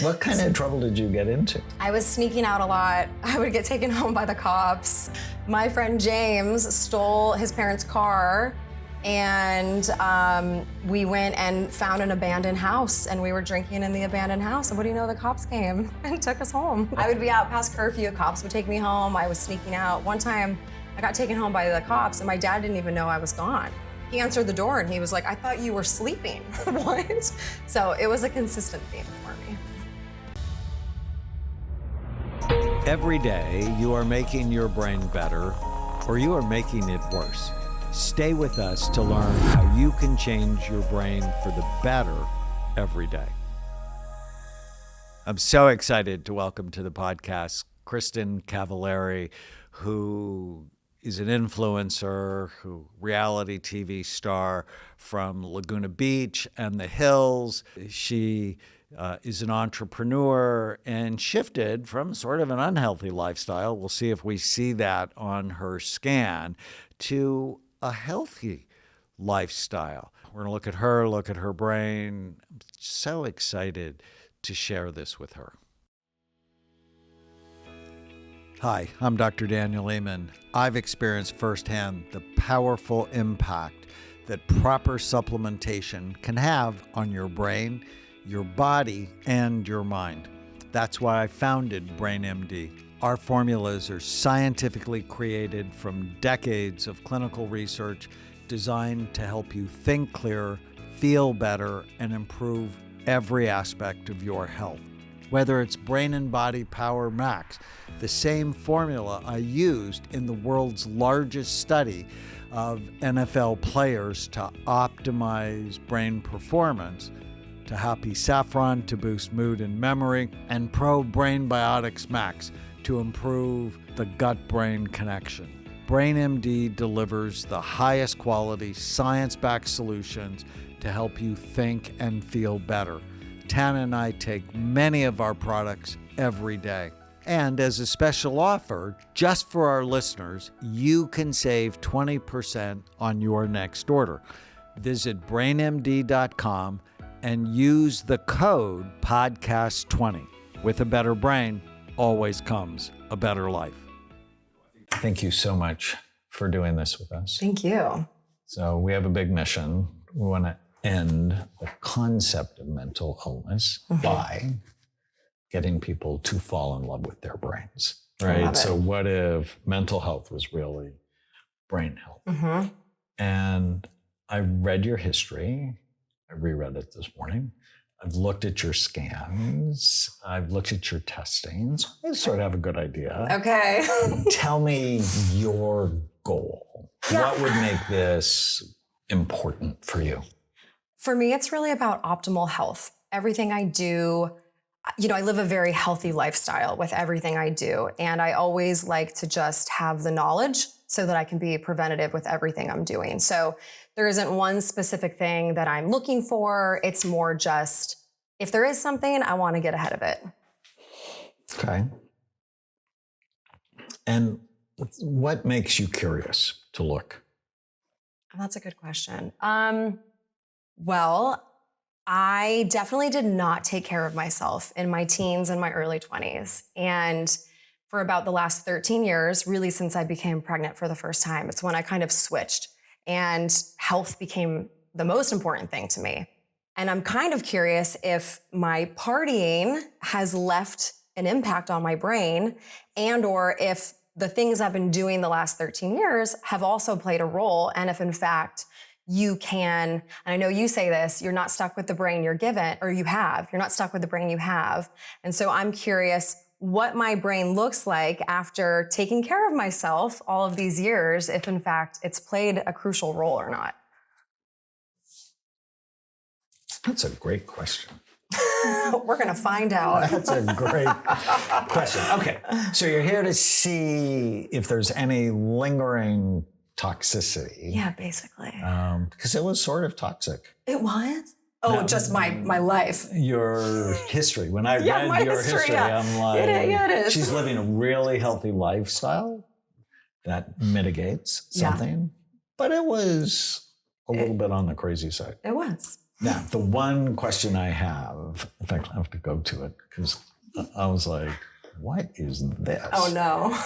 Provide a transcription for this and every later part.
What kind of trouble did you get into? I was sneaking out a lot. I would get taken home by the cops. My friend James stole his parents' car, and we went and found an abandoned house, and we were drinking in the abandoned house. And what do you know, the cops came and took us home. I would be out past curfew, cops would take me home. I was sneaking out. One time I got taken home by the cops, and my dad didn't even know I was gone. He answered the door and he was like, I thought you were sleeping. What? So it was a consistent theme for me. Every day, you are making your brain better, or you are making it worse. Stay with us to learn how you can change your brain for the better every day. I'm so excited to welcome to the podcast Kristin Cavallari, who is an influencer, reality TV star from Laguna Beach and the Hills. She is an entrepreneur and shifted from sort of an unhealthy lifestyle, we'll see if we see that on her scan, to a healthy lifestyle. We're gonna look at her brain. I'm so excited to share this with her. Hi, I'm Dr. Daniel Lehman. I've experienced firsthand the powerful impact that proper supplementation can have on your brain, your body, and your mind. That's why I founded BrainMD. Our formulas are scientifically created from decades of clinical research designed to help you think clearer, feel better, and improve every aspect of your health. Whether it's Brain and Body Power Max, the same formula I used in the world's largest study of NFL players to optimize brain performance, to Happy Saffron to boost mood and memory, and Pro Brain Biotics Max to improve the gut-brain connection. BrainMD delivers the highest quality, science-backed solutions to help you think and feel better. Tana and I take many of our products every day. And as a special offer, just for our listeners, you can save 20% on your next order. Visit brainmd.com and use the code podcast20. With a better brain, always comes a better life. Thank you so much for doing this with us. Thank you. So we have a big mission. We want to end the concept of mental illness by getting people to fall in love with their brains, right? So what if mental health was really brain health? And I read your history. I reread it this morning. I've looked at your scans. I've looked at your testings. I sort of have a good idea. Okay. Tell me your goal. Yeah. What would make this important for you? For me, it's really about optimal health. Everything I do, I live a very healthy lifestyle with everything I do. And I always like to just have the knowledge so that I can be preventative with everything I'm doing. So there isn't one specific thing that I'm looking for. It's more just, if there is something, I want to get ahead of it. Okay. And what makes you curious to look? That's a good question. Well, I definitely did not take care of myself in my teens and my early 20s. And for about the last 13 years, really since I became pregnant for the first time, it's when I kind of switched and health became the most important thing to me. And I'm kind of curious if my partying has left an impact on my brain, and or if the things I've been doing the last 13 years have also played a role. And if in fact you can, and I know you say this, you're not stuck with the brain you're given, or you're not stuck with the brain you have. And so I'm curious what my brain looks like after taking care of myself all of these years, if in fact it's played a crucial role or not. That's a great question. We're going to find out. That's a great question. Okay, so you're here to see if there's any lingering toxicity. Yeah, basically. Because it was sort of toxic. It was? Oh, no, just my life. Your history. When I read your history, I'm like, it is. She's living a really healthy lifestyle that mitigates something. But it was a little bit on the crazy side. It was. Now, the one question I have, in fact, I have to go to it because I was like, what is this? Oh, no.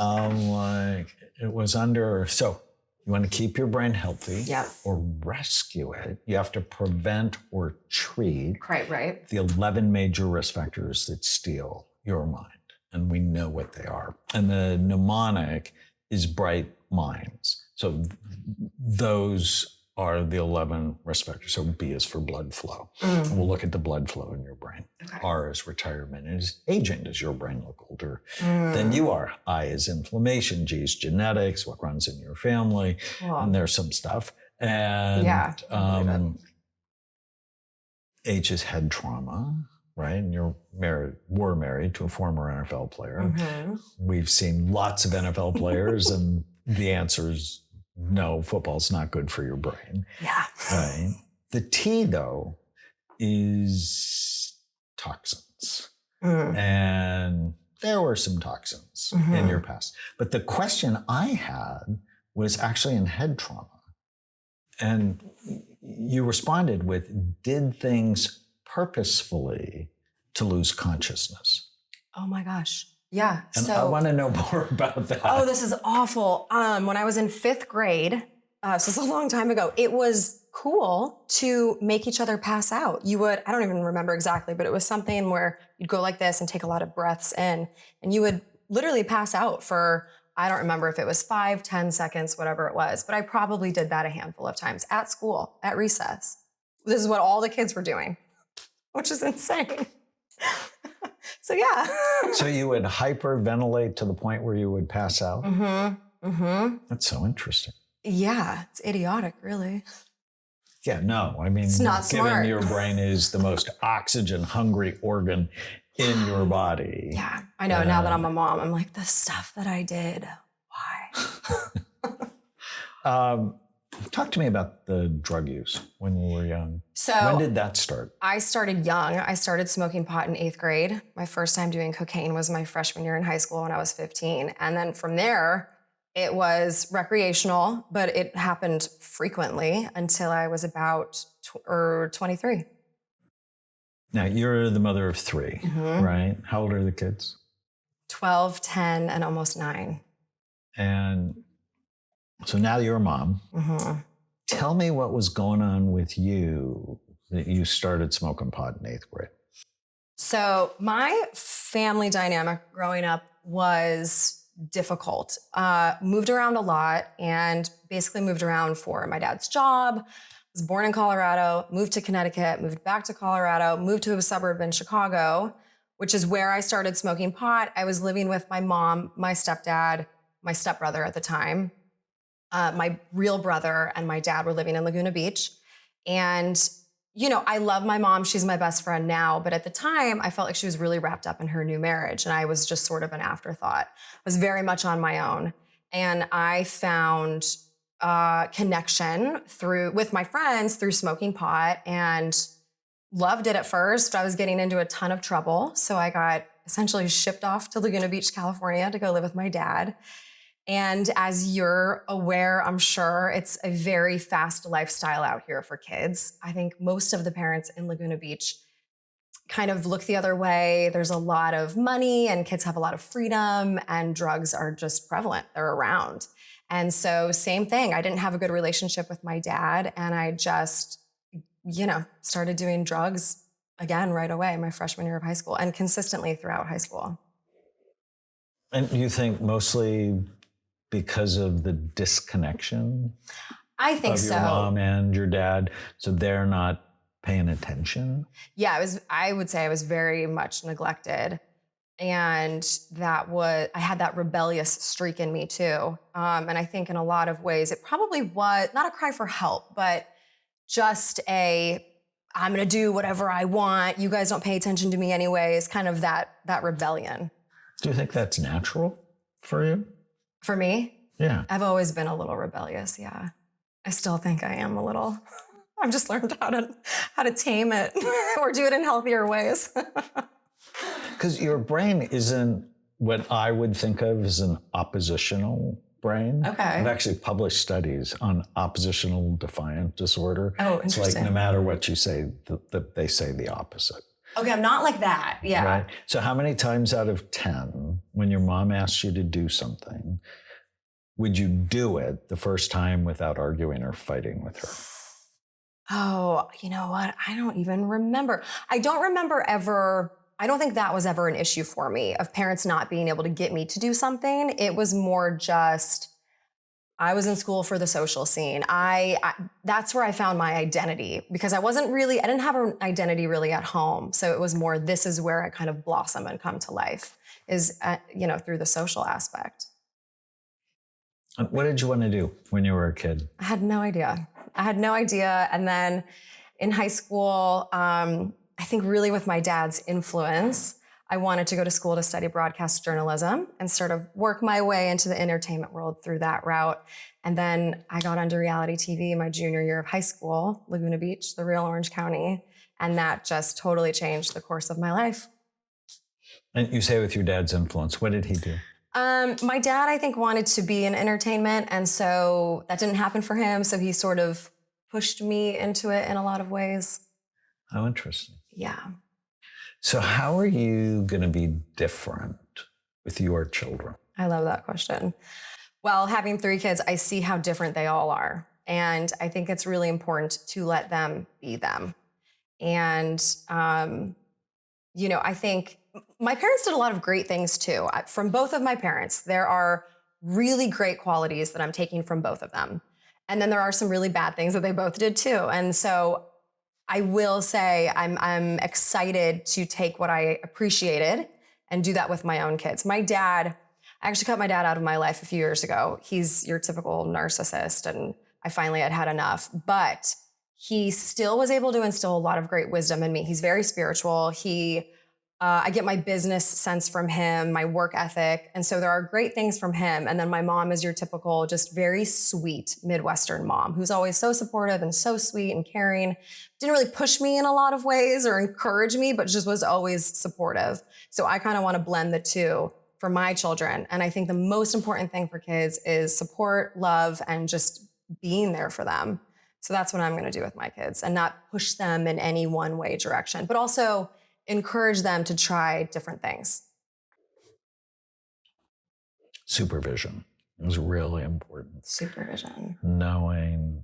I'm like, it was under, so you want to keep your brain healthy or rescue it. You have to prevent or treat Right. the 11 major risk factors that steal your mind. And we know what they are. And the mnemonic is bright minds. So those are the 11 risk factors. So B is for blood flow. And we'll look at the blood flow in your brain. Okay. R is retirement. Is aging. Does your brain look older than you are? I is inflammation. G is genetics, what runs in your family. Cool. And there's some stuff. And H is head trauma, right? And were married to a former NFL player. We've seen lots of NFL players, and the answer is no, football's not good for your brain. Yeah. Right. The T, though, is toxins. And there were some toxins in your past. But the question I had was actually in head trauma. And you responded with, did things purposefully to lose consciousness? Oh my gosh. Yeah. And I want to know more about that. Oh, this is awful. When I was in 5th grade, so this is a long time ago, it was cool to make each other pass out. I don't even remember exactly, but it was something where you'd go like this and take a lot of breaths in, and you would literally pass out for, I don't remember if it was 5, 10 seconds, whatever it was, but I probably did that a handful of times at school, at recess. This is what all the kids were doing, which is insane. So yeah. So you would hyperventilate to the point where you would pass out? That's so interesting. Yeah, it's idiotic, really. Yeah, no, I mean, it's not given smart. Your brain is the most oxygen-hungry organ in your body. Yeah, I know. Now that I'm a mom, I'm like, the stuff that I did, why? Talk to me about the drug use when you were young. So when did that start? I started young. I started smoking pot in 8th grade. My first time doing cocaine was my freshman year in high school when I was 15. And then from there, it was recreational, but it happened frequently until I was about 23. Now, you're the mother of 3, right? How old are the kids? 12, 10, and almost 9. And so now you're a mom. Tell me what was going on with you that you started smoking pot in 8th grade. So my family dynamic growing up was difficult. Moved around a lot and basically moved around for my dad's job. Was born in Colorado, moved to Connecticut, moved back to Colorado, moved to a suburb in Chicago, which is where I started smoking pot. I was living with my mom, my stepdad, my stepbrother at the time. My real brother and my dad were living in Laguna Beach. And, you know, I love my mom. She's my best friend now. But at the time, I felt like she was really wrapped up in her new marriage. And I was just sort of an afterthought. I was very much on my own. And I found connection with my friends through smoking pot and loved it at first. But I was getting into a ton of trouble. So I got essentially shipped off to Laguna Beach, California to go live with my dad. And as you're aware, I'm sure, it's a very fast lifestyle out here for kids. I think most of the parents in Laguna Beach kind of look the other way. There's a lot of money and kids have a lot of freedom and drugs are just prevalent. They're around. And so same thing. I didn't have a good relationship with my dad and I just, started doing drugs again right away, my freshman year of high school and consistently throughout high school. And you think mostly because of the disconnection I think of your so. mom and your dad, so they're not paying attention? Yeah, I would say I was very much neglected. And I had that rebellious streak in me too. And I think in a lot of ways, it probably was not a cry for help, but just I'm going to do whatever I want. You guys don't pay attention to me anyways, kind of that rebellion. Do you think that's natural for you? For me? Yeah. I've always been a little rebellious, yeah. I still think I am a little. I've just learned how to tame it or do it in healthier ways. Because your brain isn't what I would think of as an oppositional brain. Okay. I've actually published studies on oppositional defiant disorder. Oh, It's interesting. like no matter what you say, they say the opposite. Okay, I'm not like that. Yeah. Right. So how many times out of 10, when your mom asks you to do something, would you do it the first time without arguing or fighting with her? Oh, you know what? I don't even remember. I don't remember ever. I don't think that was ever an issue for me of parents not being able to get me to do something. It was more just, I was in school for the social scene. That's where I found my identity because I didn't have an identity really at home. So it was more, this is where I kind of blossom and come to life is, through the social aspect. What did you want to do when you were a kid? I had no idea. And then in high school, I think really with my dad's influence, I wanted to go to school to study broadcast journalism and sort of work my way into the entertainment world through that route. And then I got onto reality TV my junior year of high school, Laguna Beach, the real Orange County. And that just totally changed the course of my life. And you say with your dad's influence, what did he do? My dad, I think, wanted to be in entertainment. And so that didn't happen for him. So he sort of pushed me into it in a lot of ways. How interesting. Yeah. So how are you going to be different with your children? I love that question. Well, having 3 kids, I see how different they all are. And I think it's really important to let them be them. And, I think my parents did a lot of great things too. From both of my parents, there are really great qualities that I'm taking from both of them. And then there are some really bad things that they both did too. And so I will say I'm excited to take what I appreciated and do that with my own kids. I actually cut my dad out of my life a few years ago. He's your typical narcissist, and I finally had enough. But he still was able to instill a lot of great wisdom in me. He's very spiritual. I get my business sense from him, my work ethic. And so there are great things from him. And then my mom is your typical, just very sweet Midwestern mom who's always so supportive and so sweet and caring. Didn't really push me in a lot of ways or encourage me, but just was always supportive. So I kind of want to blend the two for my children. And I think the most important thing for kids is support, love, and just being there for them. So that's what I'm going to do with my kids and not push them in any one way direction, but also encourage them to try different things. Supervision is really important. Supervision. Knowing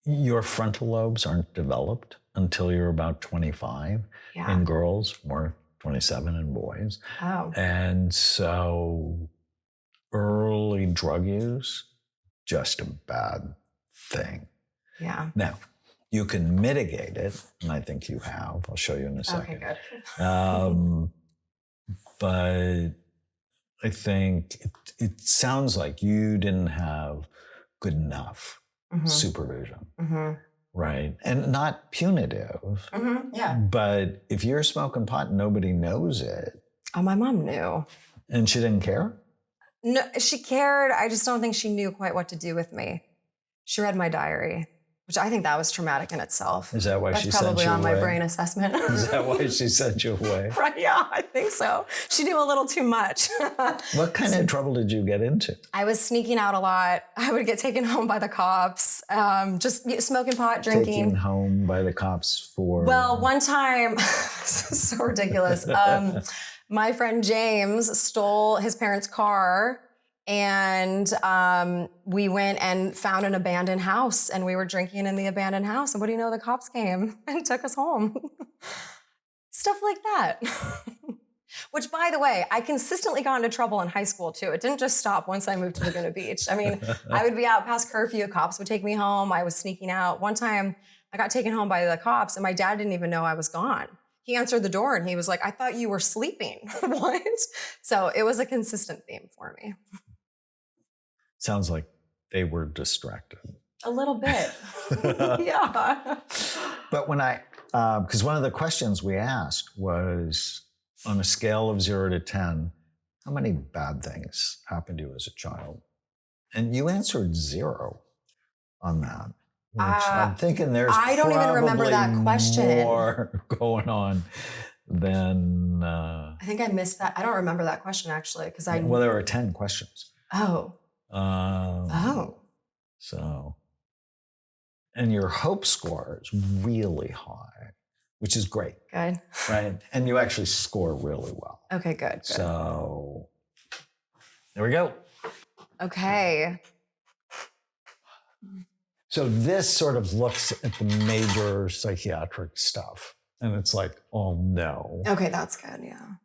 your frontal lobes aren't developed until you're about 25 in girls, more 27 in boys. Oh. And so early drug use, just a bad thing. Yeah. Now, you can mitigate it, and I think you have. I'll show you in a second. Okay, good. But I think it sounds like you didn't have good enough supervision, right? And not punitive. Yeah. But if you're smoking pot and nobody knows it. Oh, my mom knew. And she didn't care? No, she cared. I just don't think she knew quite what to do with me. She read my diary, which I think that was traumatic in itself. Is that why she sent you away? That's probably on my brain assessment. Is that why she sent you away? Right, yeah, I think so. She knew a little too much. What kind of trouble did you get into? I was sneaking out a lot. I would get taken home by the cops, just smoking pot, drinking. Taken home by the cops for? Well, one time, this is so ridiculous. My friend James stole his parents' car. And we went and found an abandoned house, and we were drinking in the abandoned house. And what do you know? The cops came and took us home. Stuff like that. Which, by the way, I consistently got into trouble in high school, too. It didn't just stop once I moved to Laguna Beach. I mean, I would be out past curfew. Cops would take me home. I was sneaking out. One time, I got taken home by the cops, and my dad didn't even know I was gone. He answered the door, and he was like, "I thought you were sleeping." What? So it was a consistent theme for me. Sounds like they were distracted. A little bit. Yeah. But when because one of the questions we asked was, on a scale of 0 to 10, how many bad things happened to you as a child? And you answered 0 on that. Which I'm thinking there's I don't even remember that question. More going on than... I think I missed that. I don't remember that question, actually, because Well, there were 10 questions. Oh. So, and your hope score is really high, which is great. Good. Right. And you actually score really well. Okay, good. So there we go. Okay. So this sort of looks at the major psychiatric stuff. And it's like, oh no. Okay, that's good. Yeah.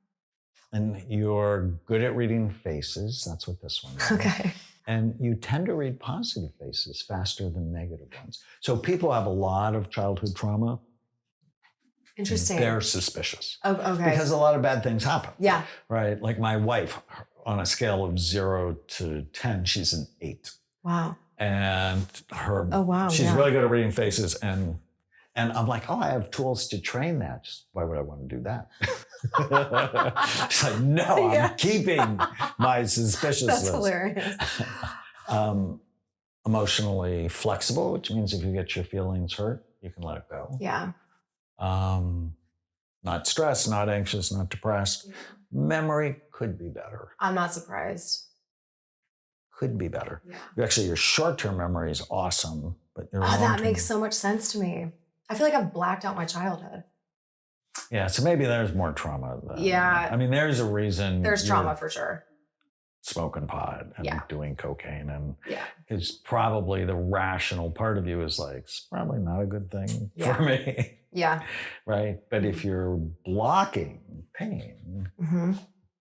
And you're good at reading faces. That's what this one is. Okay. And you tend to read positive faces faster than negative ones. So people have a lot of childhood trauma. Interesting. They're suspicious. Oh, okay. Because a lot of bad things happen. Yeah. Right? Like my wife, on a scale of 0 to 10, she's an 8. Wow. And she's yeah. really good at reading faces. And I'm like, oh, I have tools to train that. Just, why would I want to do that? She's like, no, I'm keeping my suspiciousness. That's hilarious. Emotionally flexible, which means if you get your feelings hurt, you can let it go. Yeah. Not stressed, not anxious, not depressed. Yeah. Memory could be better. I'm not surprised. Could be better. Yeah. Actually, your short-term memory is awesome, but your that makes so much sense to me. I feel like I've blacked out my childhood. Yeah, so maybe there's more trauma. Yeah. I mean, there's a reason. There's trauma for sure. Smoking pot and doing cocaine. And yeah. It's probably the rational part of you is like, it's probably not a good thing for me. Yeah. Right? But if you're blocking pain,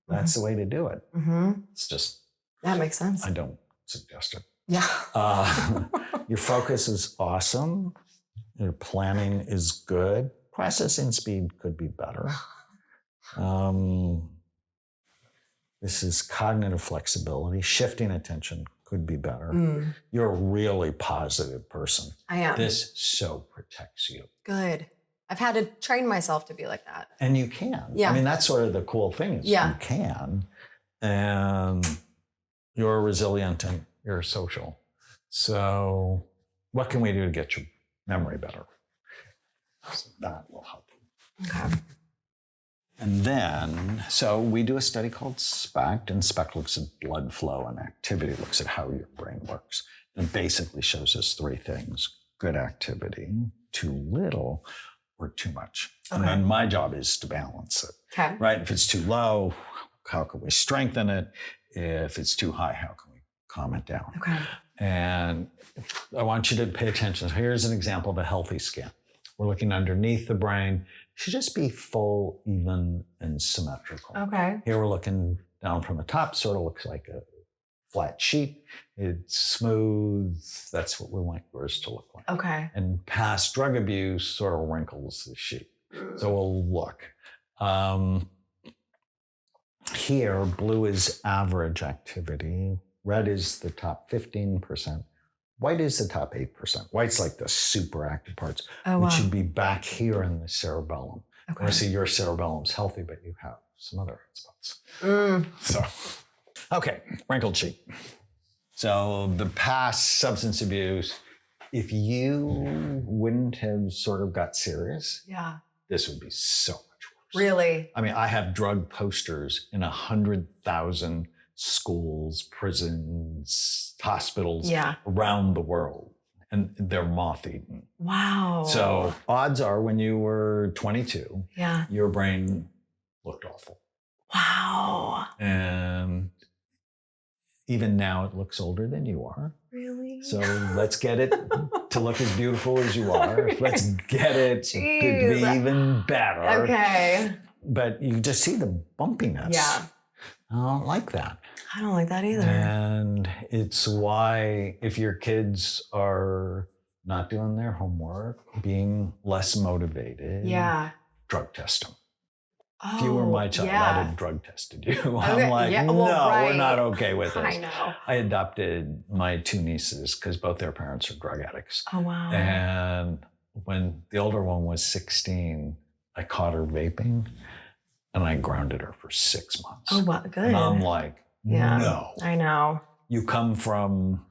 that's the way to do it. It's just. That makes sense. I don't suggest it. Yeah. Your focus is awesome. Your planning is good. Processing speed could be better. This is cognitive flexibility. Shifting attention could be better. You're a really positive person. I am. This so protects you. Good. I've had to train myself to be like that. And you can. Yeah. I mean, that's sort of the cool thing is you can. And you're resilient and you're social. So what can we do to get your memory better? So that will help. Okay. And then, so we do a study called SPECT, and SPECT looks at blood flow and activity, looks at how your brain works. And it basically shows us 3 things: good activity, too little, or too much. Okay. And then my job is to balance it. Okay. Right? If it's too low, how can we strengthen it? If it's too high, how can we calm it down? Okay. And I want you to pay attention. So here's an example of a healthy scan. We're looking underneath the brain. It should just be full, even, and symmetrical. Okay. Here we're looking down from the top, sort of looks like a flat sheet. It's smooth. That's what we want yours to look like. Okay. And past drug abuse sort of wrinkles the sheet. So we'll look. Here, blue is average activity. Red is the top 15%. White is the top 8%. White's like the super active parts, which should be back here in the cerebellum. Okay. I see your cerebellum's healthy, but you have some other spots. So, okay, wrinkled sheet. So the past substance abuse, if you wouldn't have sort of got serious, this would be so much worse. Really? I mean, I have drug posters in 100,000 schools, prisons, hospitals around the world, and they're moth-eaten. Wow. So odds are when you were 22, your brain looked awful. Wow. And even now it looks older than you are. Really? So let's get it to look as beautiful as you are. Okay. Let's get it to be even better. Okay. But you just see the bumpiness. Yeah. I don't like that. I don't like that either. And it's why if your kids are not doing their homework, being less motivated, drug test them. Oh, if you were my child, I'd have drug tested you. I'm like, we're not okay with this. I know. I adopted my 2 nieces because both their parents are drug addicts. Oh, wow. And when the older one was 16, I caught her vaping and I grounded her for 6 months. Oh, wow, good. And I'm like, no. I know. You come from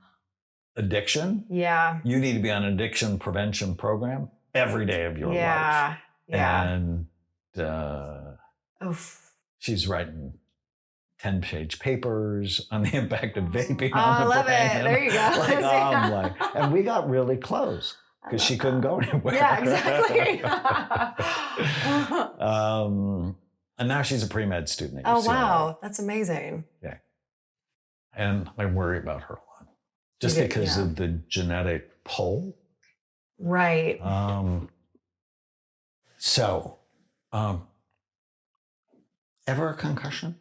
addiction. Yeah. You need to be on an addiction prevention program every day of your life. Yeah. And she's writing 10-page papers on the impact of vaping Oh, on I the love brain. it. There you go. And we got really close because she couldn't go anywhere. Yeah, exactly. And now she's a pre-med student at Oh, UCLA. wow. That's amazing. Yeah. And I worry about her a lot just because of the genetic pull. Right. Ever a concussion?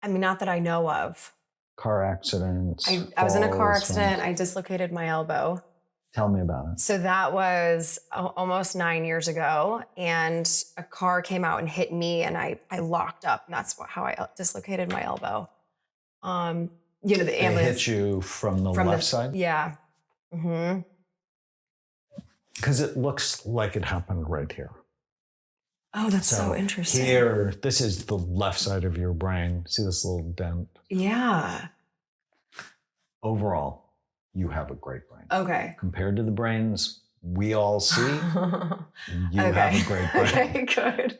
I mean, not that I know of. Car accidents? I was in a car falls, accident. I dislocated my elbow. Tell me about it. So that was almost 9 years ago. And a car came out and hit me and I locked up. And that's how I dislocated my elbow. The ambulance. It hit you from the left side? Yeah. Mm-hmm. Because it looks like it happened right here. Oh, that's so interesting. Here, this is the left side of your brain. See this little dent? Yeah. Overall, you have a great brain. Okay. Compared to the brains we all see, you Okay. have a great brain. Okay, good.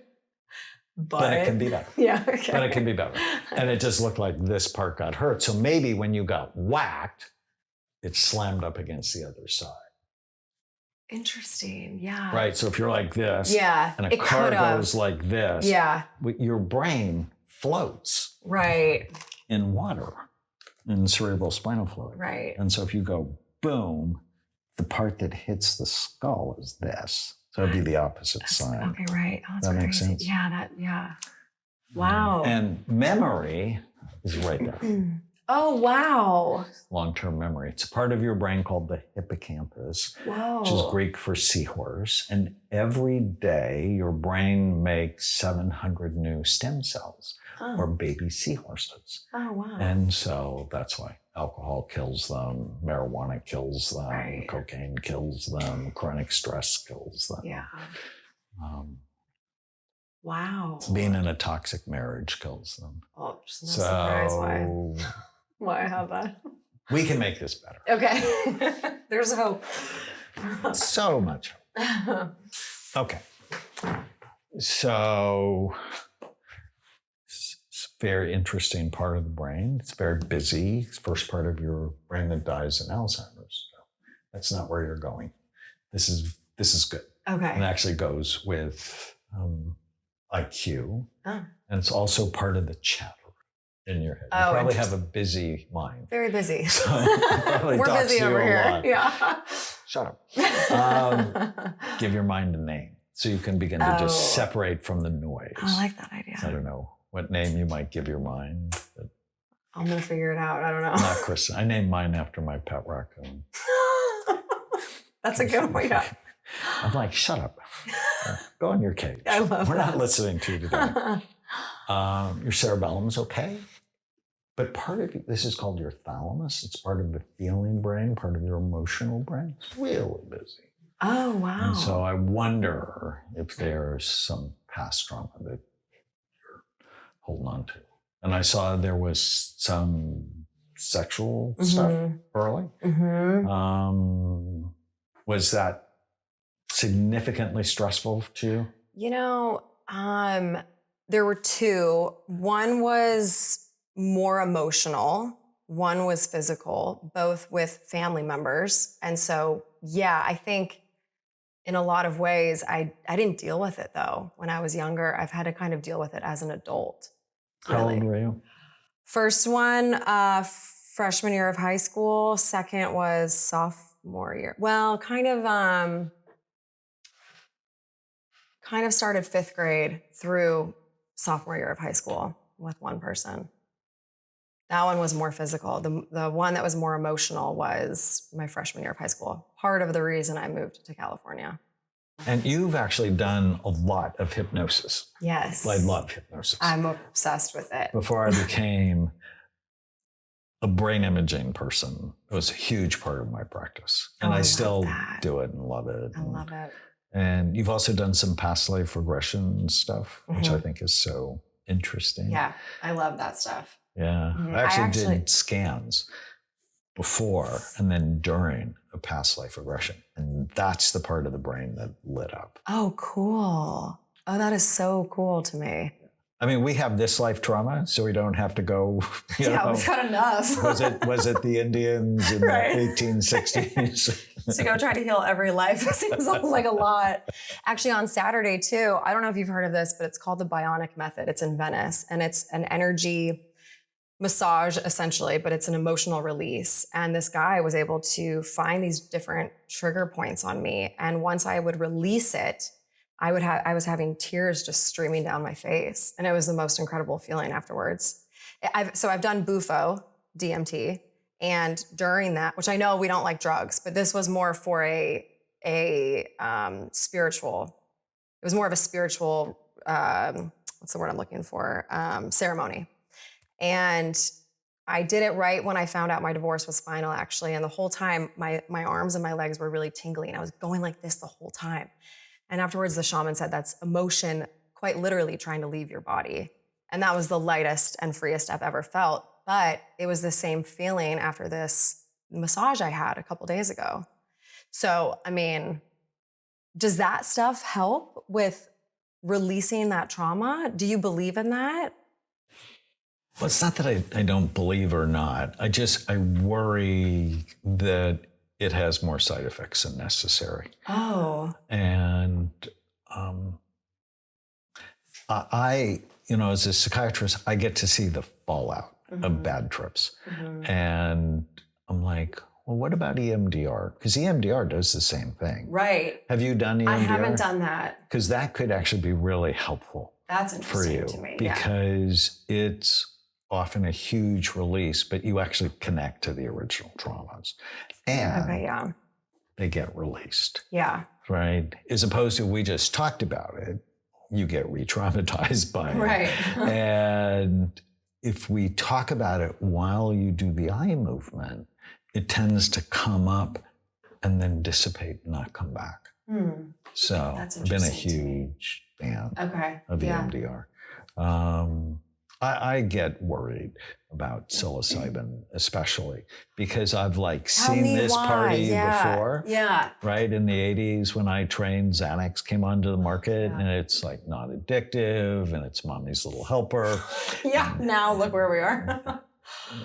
But it can be better. Yeah, okay. But it can be better. And it just looked like this part got hurt. So maybe when you got whacked, it slammed up against the other side. Interesting. Yeah. Right. So if you're like this, yeah, and a car goes like this, yeah, your brain floats right in water, in cerebral spinal fluid. Right. And so if you go boom, the part that hits the skull is this. So it'd be the opposite side. Okay, right. Oh, that's that crazy. makes sense. Yeah. Wow. And memory is right there. Oh, wow. Long-term memory. It's a part of your brain called the hippocampus, Whoa. which is Greek for seahorse. And every day your brain makes 700 new stem cells or baby seahorses. Oh, wow. And so that's why alcohol kills them, marijuana kills them, Right. cocaine kills them, chronic stress kills them. Yeah. Wow. Being in a toxic marriage kills them. Oh, just no surprise So why I have that. we can make this better. Okay. There's hope. So much hope. Okay. So it's a very interesting part of the brain. It's very busy. It's the first part of your brain that dies in Alzheimer's. So that's not where you're going. This is good. Okay. And actually goes with IQ. Oh. And it's also part of the chatter in your head. You Oh, probably have a busy mind. Very busy. So it probably We're talks busy to you over a here. lot. Yeah. Shut up. Give your mind a name so you can begin to just separate from the noise. I like that idea. I don't know what name you might give your mind. But I'm going to figure it out. I don't know. not Kristin. I named mine after my pet raccoon. That's a good one. Yeah. I'm like, shut up. Go in your cage. I love We're that. not listening to you today. Your cerebellum's okay. But part of this is called your thalamus. It's part of the feeling brain, part of your emotional brain. It's really busy. Oh, wow. And so I wonder if there's some past trauma that you're holding on to. And I saw there was some sexual stuff early. Mm-hmm. Was that significantly stressful to you? You know, there were two. One was more emotional. One was physical, both with family members. And so, yeah, I think in a lot of ways, I didn't deal with it though. When I was younger, I've had to kind of deal with it as an adult. How old were you? First one, freshman year of high school. Second was sophomore year. Well, kind of started fifth grade through sophomore year of high school with one person. That one was more physical. The one that was more emotional was my freshman year of high school. Part of the reason I moved to California. And you've actually done a lot of hypnosis. Yes. I love hypnosis. I'm obsessed with it. Before I became a brain imaging person, it was a huge part of my practice. And I still do it and love it. I love it. And you've also done some past life regression stuff, which I think is so interesting. Yeah, I love that stuff. Yeah. I actually did scans before and then during a past life regression. And that's the part of the brain that lit up. Oh, cool. Oh, that is so cool to me. I mean, we have this life trauma, so we don't have to go. We've got enough. was it the Indians in Right. the 1860s? To go try to heal every life seems like a lot. Actually, on Saturday too, I don't know if you've heard of this, but it's called the Bionic Method. It's in Venice, and it's an energy massage essentially, but it's an emotional release. And this guy was able to find these different trigger points on me, and once I would release it, I was having tears just streaming down my face. And it was the most incredible feeling afterwards. I've done Bufo, DMT. And during that, which I know we don't like drugs, but this was more for a spiritual, it was more of a spiritual, what's the word I'm looking for? Ceremony. And I did it right when I found out my divorce was final, actually. And the whole time, my arms and my legs were really tingly, and I was going like this the whole time. And afterwards, the shaman said that's emotion quite literally trying to leave your body. And that was the lightest and freest I've ever felt. But it was the same feeling after this massage I had a couple days ago. So, I mean, does that stuff help with releasing that trauma? Do you believe in that? Well, it's not that I don't believe or not. I worry that it has more side effects than necessary. Oh. And I, as a psychiatrist, I get to see the fallout of bad trips. And I'm like, well, what about EMDR? Because EMDR does the same thing. Right. Have you done EMDR? I haven't done that. Because that could actually be really helpful. That's for interesting you, to me. because it's often a huge release, but you actually connect to the original traumas. And they get released. Yeah. Right? As opposed to we just talked about it, you get re-traumatized by it. Right. And if we talk about it while you do the eye movement, it tends to come up and then dissipate and not come back. So That's I've been a interesting huge fan of EMDR. I get worried about psilocybin, especially because I've seen this party before. Yeah. Right? In the 80s when I trained, Xanax came onto the market and it's not addictive and it's mommy's little helper. Yeah. Now look where we are.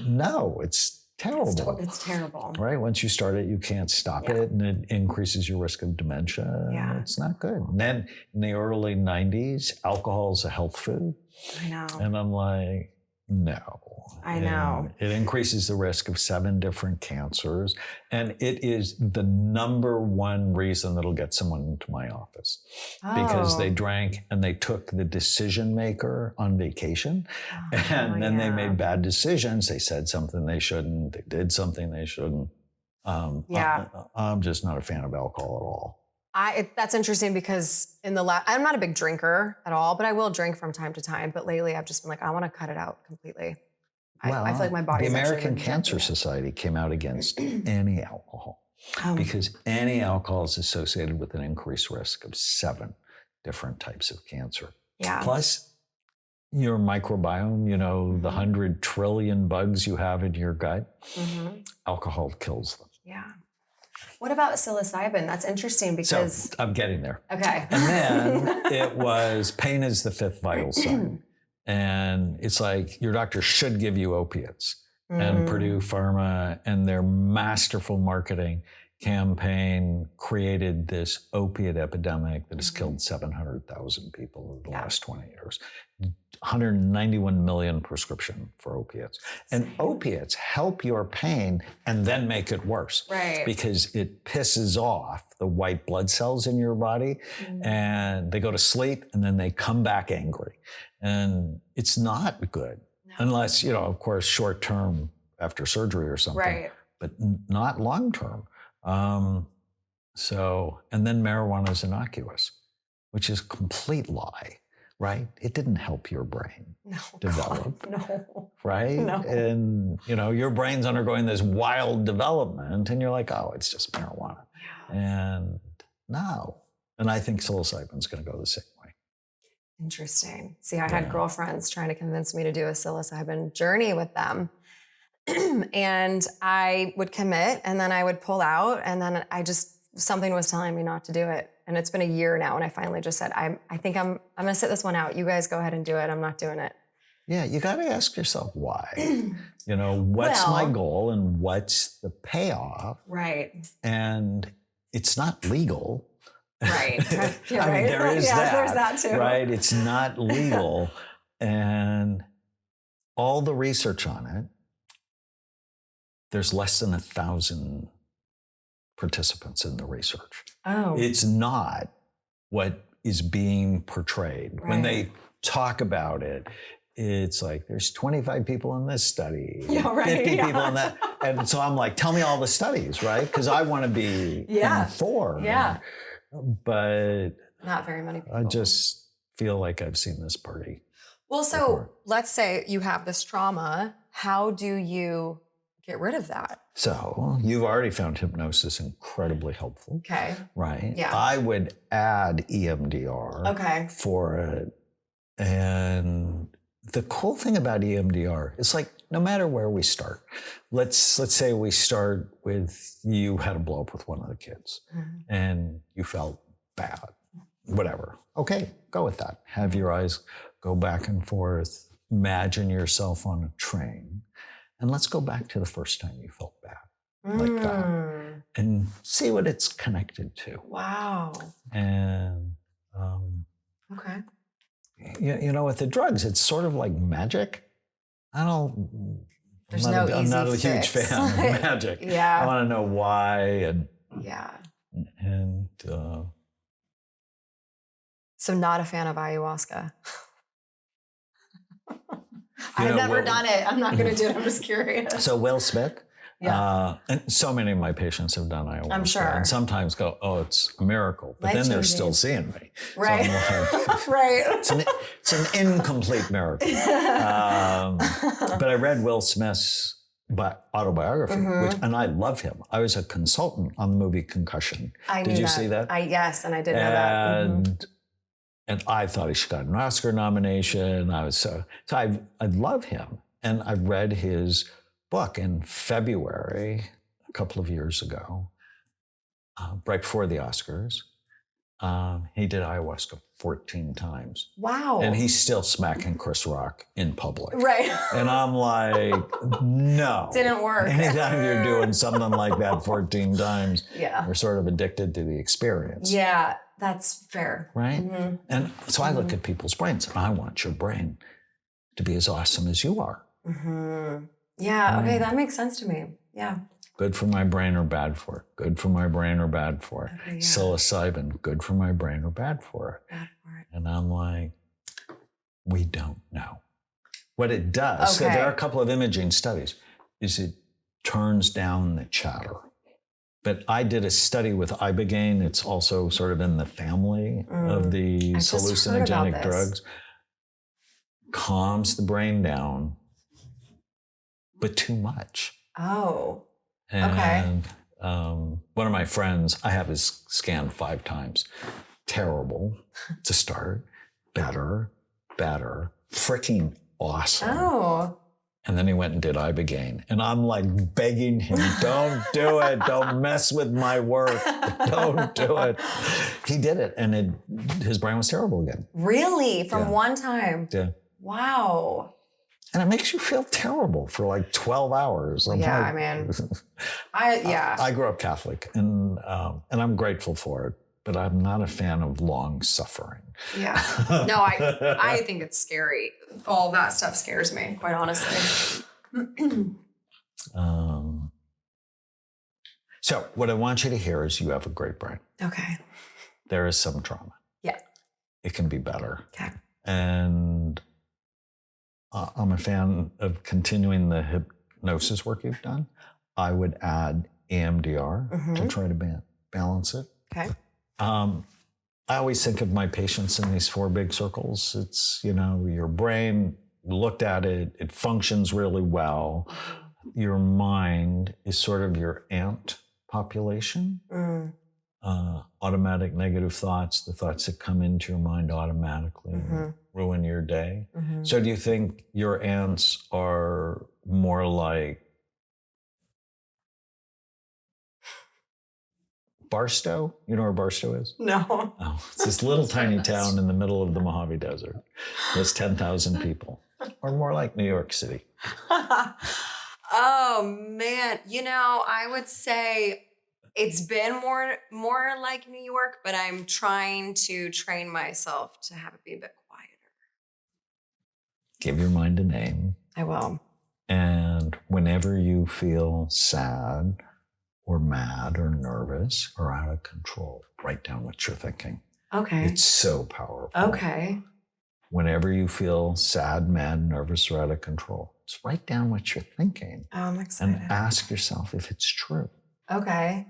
No, it's terrible. It's terrible. Right? Once you start it, you can't stop it, and it increases your risk of dementia. Yeah. It's not good. And then in the early 90s, alcohol is a health food. I know. And I'm like, no. I know. And it increases the risk of 7 different cancers. And it is the #1 reason that'll get someone into my office. Because they drank and they took the decision maker on vacation. And then they made bad decisions. They said something they shouldn't. They did something they shouldn't. I'm just not a fan of alcohol at all. That's interesting because I'm not a big drinker at all, but I will drink from time to time. But lately I've just been I want to cut it out completely. Well, I feel like my body's the actually American Cancer Society came out against any alcohol because any alcohol is associated with an increased risk of 7 different types of cancer. Yeah. Plus your microbiome, the 100 trillion bugs you have in your gut, alcohol kills them. Yeah. What about psilocybin? That's interesting because... So I'm getting there. Okay. And then it was pain is the 5th vital sign. And it's your doctor should give you opiates. And Purdue Pharma and their masterful marketing campaign created this opiate epidemic that has killed 700,000 people in the last 20 years. 191 million prescription for opiates. And opiates help your pain and then make it worse. Right. Because it pisses off the white blood cells in your body and they go to sleep and then they come back angry. And it's not good unless, of course, short term after surgery or something, but not long term. And then marijuana is innocuous, which is a complete lie. Right? It didn't help your brain develop. No. Right? No. And, your brain's undergoing this wild development and you're like, oh, it's just marijuana. Yeah. And no. And I think psilocybin's going to go the same way. Interesting. See, I had girlfriends trying to convince me to do a psilocybin journey with them. And I would commit and then I would pull out and then something was telling me not to do it. And it's been a year now. And I finally just said, I think I'm going to sit this one out. You guys go ahead and do it. I'm not doing it. Yeah, you got to ask yourself why. What's my goal and what's the payoff? Right. And it's not legal. Right. I mean, there is there's that too. Right? It's not legal. And all the research on it, there's less than 1,000 participants in the research. Oh. It's not what is being portrayed. Right. When they talk about it, it's like there's 25 people in this study, 50 people in that. And so I'm like, tell me all the studies, right? Because I want to be informed. Yeah. But not very many people. I just feel like I've seen this party. Well, so before. Let's say you have this trauma. How do you get rid of that? So you've already found hypnosis incredibly helpful. Okay. Right? Yeah. I would add EMDR for it. And the cool thing about EMDR is like, no matter where we start, let's say we start with you had a blow up with one of the kids and you felt bad, whatever. Okay, go with that. Have your eyes go back and forth. Imagine yourself on a train. And let's go back to the first time you felt bad like that and see what it's connected to. Wow. And okay. With the drugs, it's sort of like magic. I'm not a huge fan of magic. Yeah. I want to know why and so not a fan of ayahuasca. I've never done it. I'm not going to do it. I'm just curious. So Will Smith. Yeah. And so many of my patients have done ayahuasca. I'm sure. And sometimes go, oh, it's a miracle. But then they're still seeing me. Right. So like, right. It's an incomplete miracle. But I read Will Smith's autobiography, and I love him. I was a consultant on the movie Concussion. Did you see that? Yes, and I did know that. And I thought he should have got an Oscar nomination. I love him. And I read his book in February, a couple of years ago, right before the Oscars. He did ayahuasca 14 times. Wow. And he's still smacking Chris Rock in public. Right. And I'm like, no. Didn't work. Anytime you're doing something like that 14 times, yeah, you're sort of addicted to the experience. Yeah, that's fair. Right? Mm-hmm. And so I look at people's brains, and I want your brain to be as awesome as you are. Mm-hmm. Yeah, okay, that makes sense to me. Yeah. Good for my brain or bad for it? Good for my brain or bad for it? Okay, yeah. Psilocybin, good for my brain or bad for it? Bad for it. And I'm like, we don't know. What it does, so there are a couple of imaging studies, is it turns down the chatter. But I did a study with ibogaine. It's also sort of in the family of the hallucinogenic drugs. Calms the brain down, but too much. Oh. And one of my friends, I have his scanned 5 times. Terrible to start. Better, freaking awesome. Oh. And then he went and did ibogaine. And I'm like begging him, don't do it. Don't mess with my work. Don't do it. He did it. And his brain was terrible again. Really? From one time? Yeah. Wow. And it makes you feel terrible for like 12 hours. I grew up Catholic and I'm grateful for it, but I'm not a fan of long suffering. Yeah. No, I think it's scary. All that stuff scares me, quite honestly. So what I want you to hear is you have a great brain. Okay. There is some trauma. Yeah. It can be better. Okay. And I'm a fan of continuing the hypnosis work you've done. I would add EMDR to try to balance it. Okay. I always think of my patients in these 4 big circles. It's, your brain, looked at it, it functions really well. Your mind is sort of your ant population. Automatic negative thoughts, the thoughts that come into your mind automatically ruin your day. So do you think your ants are more like Barstow? You know where Barstow is? No. Oh, it's this little tiny town in the middle of the Mojave Desert. There's 10,000 people, or more like New York City. Oh man, I would say it's been more like New York, but I'm trying to train myself to have it be a bit quieter. Give your mind a name. I will. And whenever you feel sad or mad or nervous or out of control, write down what you're thinking. Okay. It's so powerful. Okay. Whenever you feel sad, mad, nervous, or out of control, just write down what you're thinking. Oh, I'm excited. And ask yourself if it's true. Okay.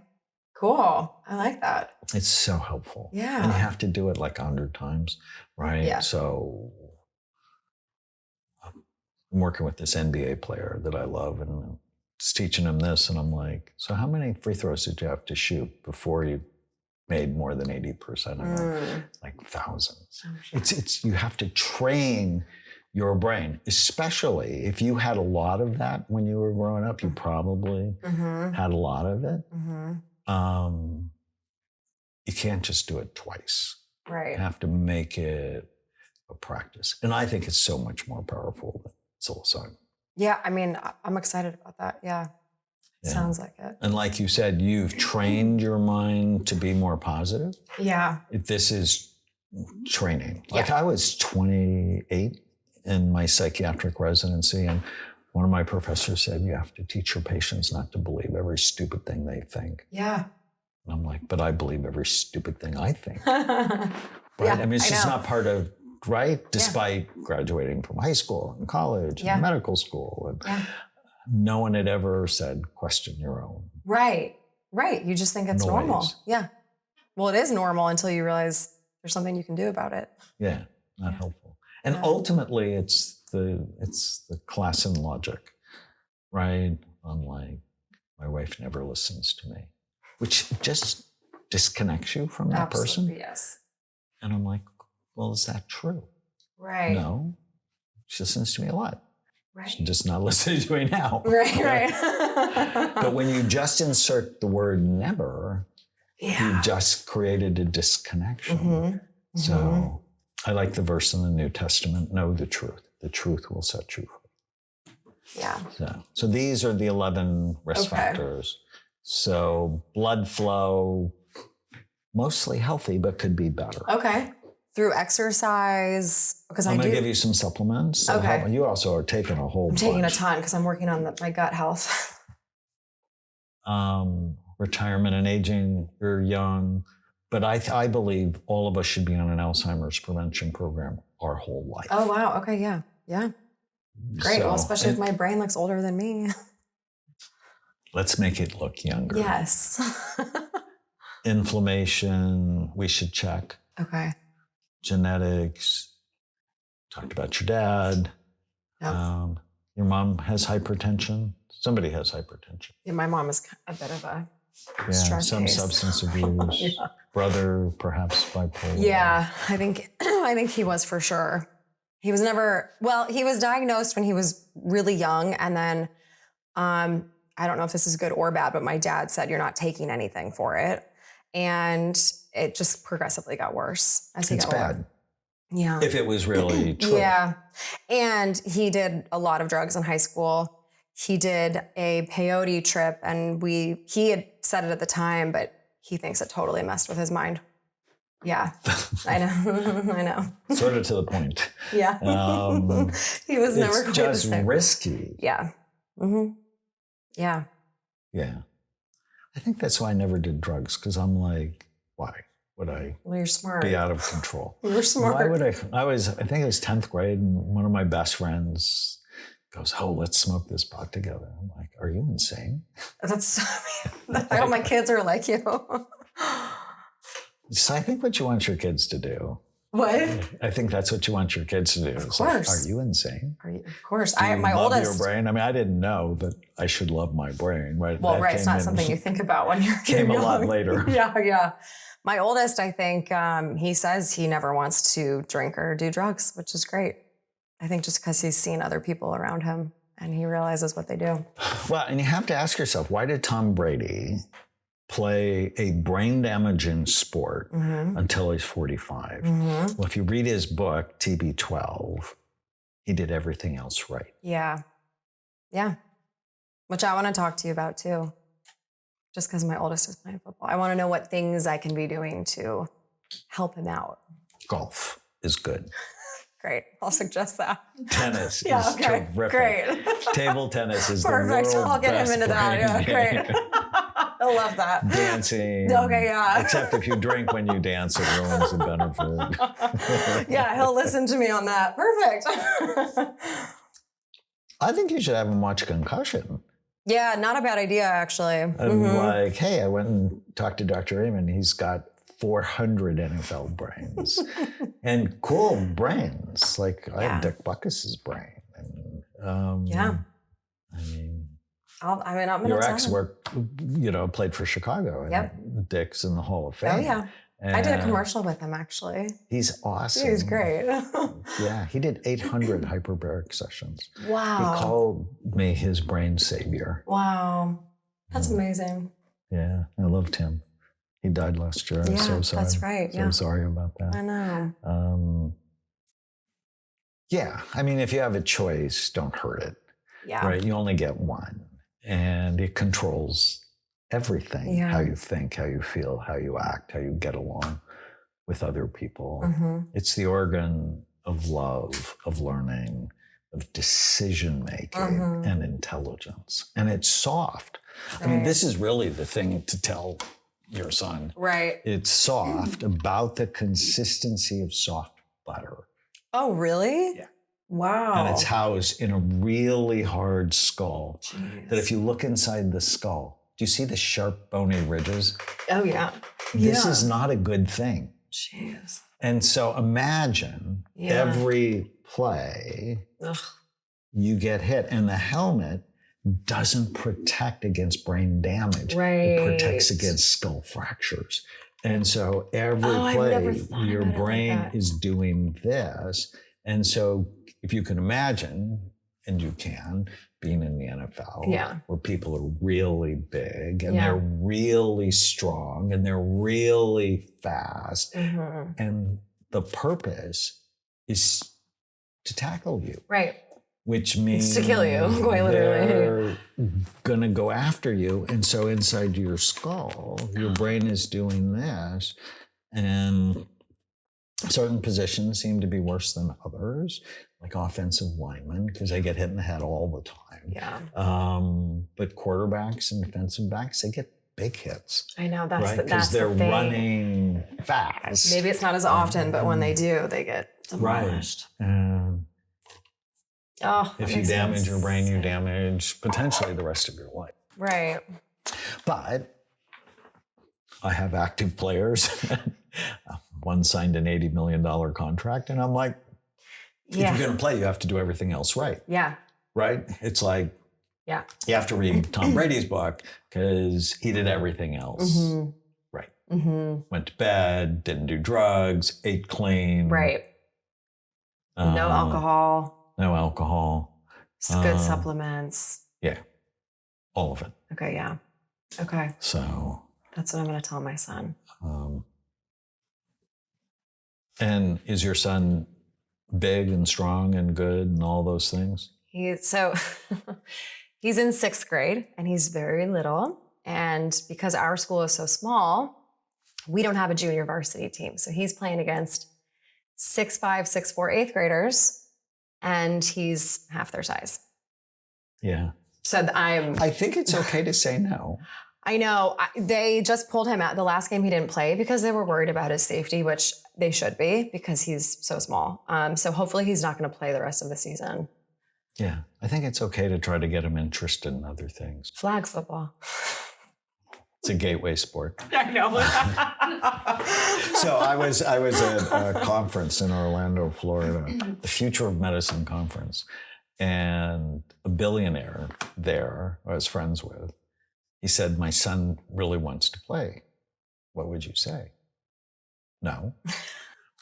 Cool. I like that. It's so helpful. Yeah. And you have to do it like 100 times, right? Yeah. So I'm working with this NBA player that I love, and just teaching him this, and I'm like, so how many free throws did you have to shoot before you made more than 80% of them? Like thousands. It's you have to train your brain, especially if you had a lot of that when you were growing up. You probably had a lot of it. You can't just do it twice. Right. You have to make it a practice. And I think it's so much more powerful than psilocybin. Yeah, I mean, I'm excited about that. Yeah. Sounds like it. And like you said, you've trained your mind to be more positive. Yeah. This is training. Like I was 28 in my psychiatric residency, and one of my professors said, you have to teach your patients not to believe every stupid thing they think. Yeah. And I'm like, but I believe every stupid thing I think. Right? Yeah, I mean, it's just not part of, right? Despite graduating from high school and college and medical school. And no one had ever said, question your own. Right. Right. You just think it's normal. Yeah. Well, it is normal until you realize there's something you can do about it. Yeah. Not helpful. And ultimately it's the class and logic, right? I'm like, my wife never listens to me, which just disconnects you from that person. Yes. And I'm like, well, is that true? Right. No. She listens to me a lot. Right. She's just not listening to me now. Right. But when you just insert the word never, you just created a disconnection. So I like the verse in the New Testament, know the truth. The truth will set you free. Yeah. So these are the 11 risk factors. So blood flow, mostly healthy, but could be better. Okay. Through exercise, because I'm going to give you some supplements. Okay. You also are taking a whole bunch. I'm taking a ton because I'm working on my gut health. Retirement and aging, you're young. But I believe all of us should be on an Alzheimer's prevention program our whole life. Oh, wow. Okay. Yeah. Yeah. Great. Well, especially if my brain looks older than me. Let's make it look younger. Yes. Inflammation, we should check. Okay. Genetics, talked about your dad. Yep. Your mom has hypertension. Somebody has hypertension. Yeah, my mom is a bit of a some case. Substance abuse. Brother, perhaps bipolar. Yeah, I think he was for sure. He was he was diagnosed when he was really young. And then, I don't know if this is good or bad, but my dad said, you're not taking anything for it. And it just progressively got worse as he got older. It's bad. Yeah. If it was really true. Yeah. And he did a lot of drugs in high school. He did a peyote trip, and he had said it at the time, but he thinks it totally messed with his mind. Yeah, I know. I know. Sort of to the point. Yeah. He was never quite the same. It's just risky. Yeah. Mm-hmm. Yeah. Yeah. I think that's why I never did drugs, because I'm like, why would I you're smart. Be out of control? You're smart. Why would I think it was 10th grade, and one of my best friends goes, oh, let's smoke this pot together. I'm like, are you insane? That's, I hope my kids are like you. So I think what you want your kids to do. What? I think that's what you want your kids to do. Of course. Like, are you insane? Of course. Do you my love oldest. your brain? I mean, I didn't know that I should love my brain. Right? Well, right. It's not something you think about when you're came young. A lot later. Yeah. My oldest, I think, he says he never wants to drink or do drugs, which is great. I think just because he's seen other people around him and he realizes what they do. Well, and you have to ask yourself, why did Tom Brady play a brain damaging sport until he's 45. Well, if you read his book, TB12, he did everything else right. Yeah. Yeah. Which I want to talk to you about too. Just because my oldest is playing football. I want to know what things I can be doing to help him out. Golf is good. Great. I'll suggest that. Tennis Yeah, is okay. terrific. Great. Table tennis is Perfect. the world's I'll get him best into that. Yeah, brain great. I love that. Dancing. Okay, yeah. Except if you drink when you dance, it ruins the benefit. Yeah, he'll listen to me on that. Perfect. I think you should have him watch Concussion. Yeah, not a bad idea, actually. I'm like, hey, I went and talked to Dr. Raymond. He's got 400 NFL brains and cool brains. Like I have Dick Buckus's brain. And, yeah. I mean, I'm gonna your tell ex him. played for Chicago. And Yep. Dick's in the Hall of Fame. Oh yeah. And I did a commercial with him actually. He's awesome. He was great. Yeah, he did 800 hyperbaric sessions. Wow. He called me his brain savior. Wow. That's amazing. Yeah, I loved him. He died last year. I'm so sorry. That's right. Yeah. So sorry about that. I know. Yeah, I mean, if you have a choice, don't hurt it. Yeah. Right? You only get one. And it controls everything. Yeah. How you think, how you feel, how you act, how you get along with other people. It's the organ of love, of learning, of decision making and intelligence. And it's soft. Right. I mean, this is really the thing to tell your son. Right. It's soft, about the consistency of soft butter. Oh, really? Yeah. Wow. And it's housed in a really hard skull. Jeez. That if you look inside the skull, do you see the sharp bony ridges? Oh, yeah. This is not a good thing. Jeez. And so imagine every play you get hit, and the helmet doesn't protect against brain damage. Right. It protects against skull fractures. And so every play, your brain is doing this. And so if you can imagine, and you can, being in the NFL, where people are really big and they're really strong and they're really fast, and the purpose is to tackle you. Right. Which means it's to kill you, quite literally. They're gonna go after you. And so inside your skull, your brain is doing this. And certain positions seem to be worse than others, like offensive linemen, because they get hit in the head all the time. Yeah. But quarterbacks and defensive backs, they get big hits. I know, that's right? the Because they're the thing. running fast. Maybe it's not as often, but when they do, they get demolished. Right. If you damage sense. your brain, you damage potentially the rest of your life. Right. But I have active players. One signed an $80 million contract. And I'm like, if you're going to play, you have to do everything else right. Yeah. Right? It's like, you have to read Tom Brady's book because he did everything else right. Went to bed, didn't do drugs, ate clean. Right. No alcohol. No alcohol. Good supplements. Yeah. All of it. Okay, yeah. Okay. So. That's what I'm going to tell my son. And is your son big and strong and good and all those things? He's in 6th grade and he's very little. And because our school is so small, we don't have a junior varsity team. So he's playing against 6'5", 6'4", 8th graders. And he's half their size. Yeah. So I think it's okay to say no. I know. They just pulled him out. The last game he didn't play because they were worried about his safety, which they should be because he's so small. So hopefully he's not going to play the rest of the season. Yeah. I think it's okay to try to get him interested in other things. Flag football. It's a gateway sport. I know. So I was at a conference in Orlando, Florida, the Future of Medicine conference, and a billionaire there I was friends with, he said, my son really wants to play. What would you say? No.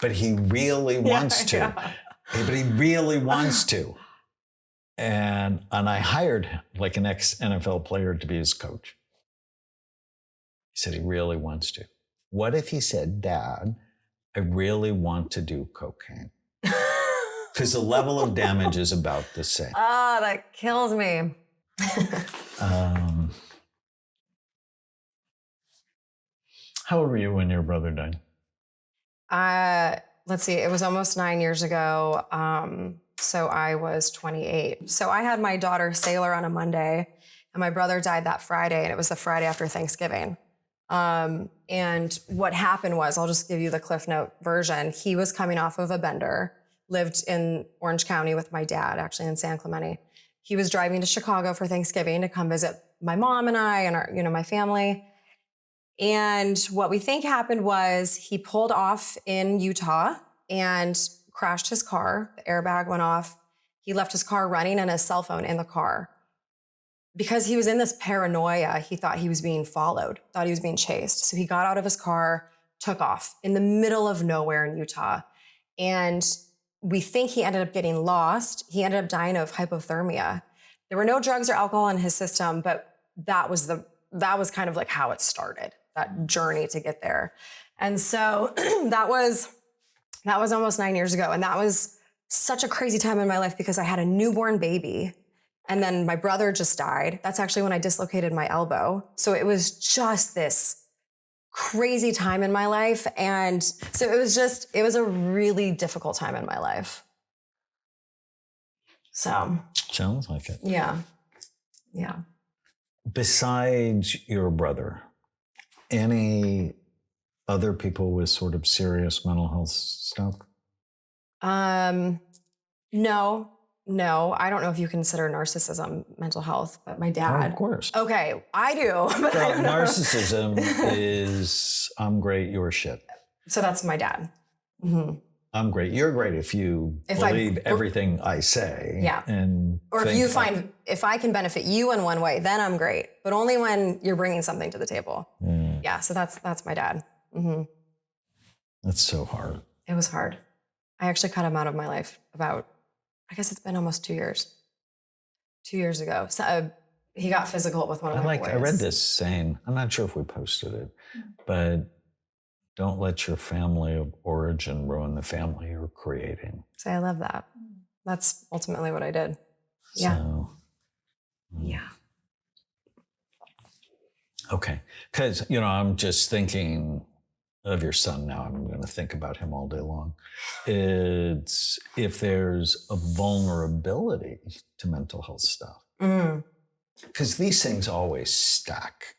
But he really wants to. Yeah. But he really wants to. And I hired him, like an ex-NFL player, to be his coach. said he really wants to. What if he said, Dad, I really want to do cocaine? Because the level of damage is about the same. Ah, that kills me. How old were you when your brother died? Let's see, it was almost 9 years ago. So I was 28. So I had my daughter Sailor on a Monday, and my brother died that Friday, and it was the Friday after Thanksgiving. And what happened was, I'll just give you the Cliff Note version. He was coming off of a bender, lived in Orange County with my dad, actually in San Clemente. He was driving to Chicago for Thanksgiving to come visit my mom and I and our, my family. And what we think happened was he pulled off in Utah and crashed his car. The airbag went off. He left his car running and his cell phone in the car. Because he was in this paranoia, he thought he was being followed, thought he was being chased. So he got out of his car, took off in the middle of nowhere in Utah. And we think he ended up getting lost. He ended up dying of hypothermia. There were no drugs or alcohol in his system, but that was kind of like how it started, that journey to get there. And so that was almost 9 years ago. And that was such a crazy time in my life because I had a newborn baby. And then my brother just died. That's actually when I dislocated my elbow. So it was just this crazy time in my life. And so it was a really difficult time in my life. So. Sounds like it. Yeah. Yeah. Besides your brother, any other people with sort of serious mental health stuff? No, I don't know if you consider narcissism mental health, but my dad. Oh, of course. Okay, I do. But I don't know. Narcissism is, I'm great, you're shit. So that's my dad. Mm-hmm. I'm great, you're great if you believe everything I say. Yeah. Or if I can benefit you in one way, then I'm great. But only when you're bringing something to the table. Mm. Yeah, so that's my dad. Mm-hmm. That's so hard. It was hard. I actually cut him out of my life I guess it's been almost 2 years. 2 years ago. So he got physical with one of my boys. I read this saying, I'm not sure if we posted it, but don't let your family of origin ruin the family you're creating. So I love that. That's ultimately what I did. Yeah. So, yeah. Okay. Because, I'm just thinking of your son now. I'm going to think about him all day long. It's if there's a vulnerability to mental health stuff. Because these things always stack.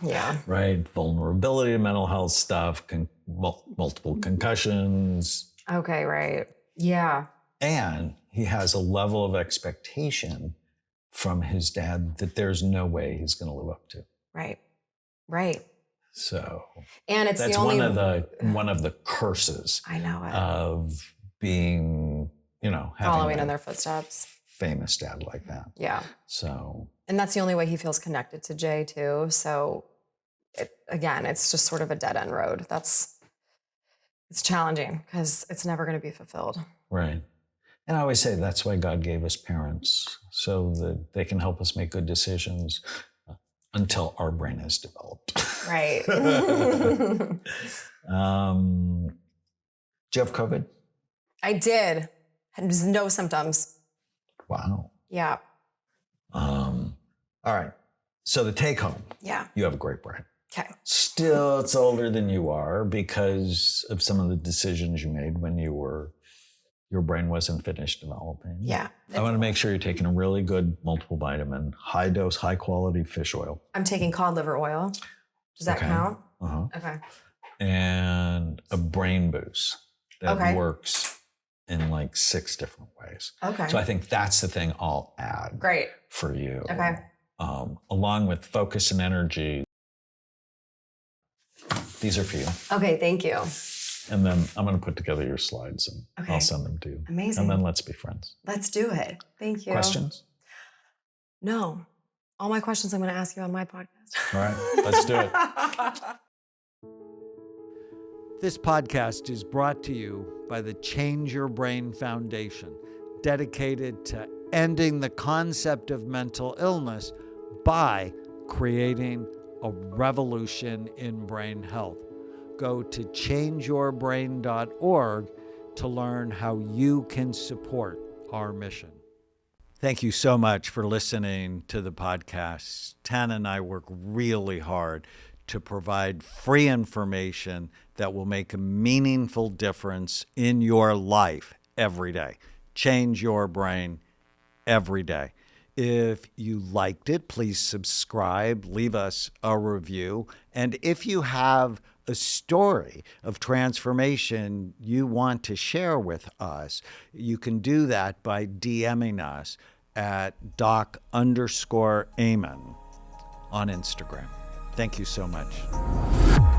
Yeah. Right? Vulnerability to mental health stuff, multiple concussions. Okay, right. Yeah. And he has a level of expectation from his dad that there's no way he's going to live up to. Right. Right. So, and it's that's the only one of the curses. I know it. Of being, following in their footsteps. Famous dad like that. Yeah. So, and that's the only way he feels connected to Jay too. So, it's just sort of a dead end road. It's challenging because it's never going to be fulfilled. Right. And I always say that's why God gave us parents, so that they can help us make good decisions until our brain is developed. Right. Do you have COVID? I did. Had no symptoms. Wow. Yeah. All right. So the take home. Yeah. You have a great brain. Okay. Still, it's older than you are because of some of the decisions you made when your brain wasn't finished developing. Yeah. I want to make sure you're taking a really good multiple vitamin, high dose, high quality fish oil. I'm taking cod liver oil. Does that count? Uh-huh. Okay. And a brain boost that works in like 6 different ways. Okay. So I think that's the thing I'll add. Great. For you. Okay. Along with focus and energy. These are for you. Okay, thank you. And then I'm going to put together your slides and I'll send them to you. Amazing. And then let's be friends. Let's do it. Thank you. Questions? No. All my questions I'm going to ask you on my podcast. All right, let's do it. This podcast is brought to you by the Change Your Brain Foundation, dedicated to ending the concept of mental illness by creating a revolution in brain health. Go to changeyourbrain.org to learn how you can support our mission. Thank you so much for listening to the podcast. Tana and I work really hard to provide free information that will make a meaningful difference in your life every day. Change your brain every day. If you liked it, please subscribe, leave us a review. And if you have a story of transformation you want to share with us, you can do that by DMing us at doc_Amen on Instagram. Thank you so much.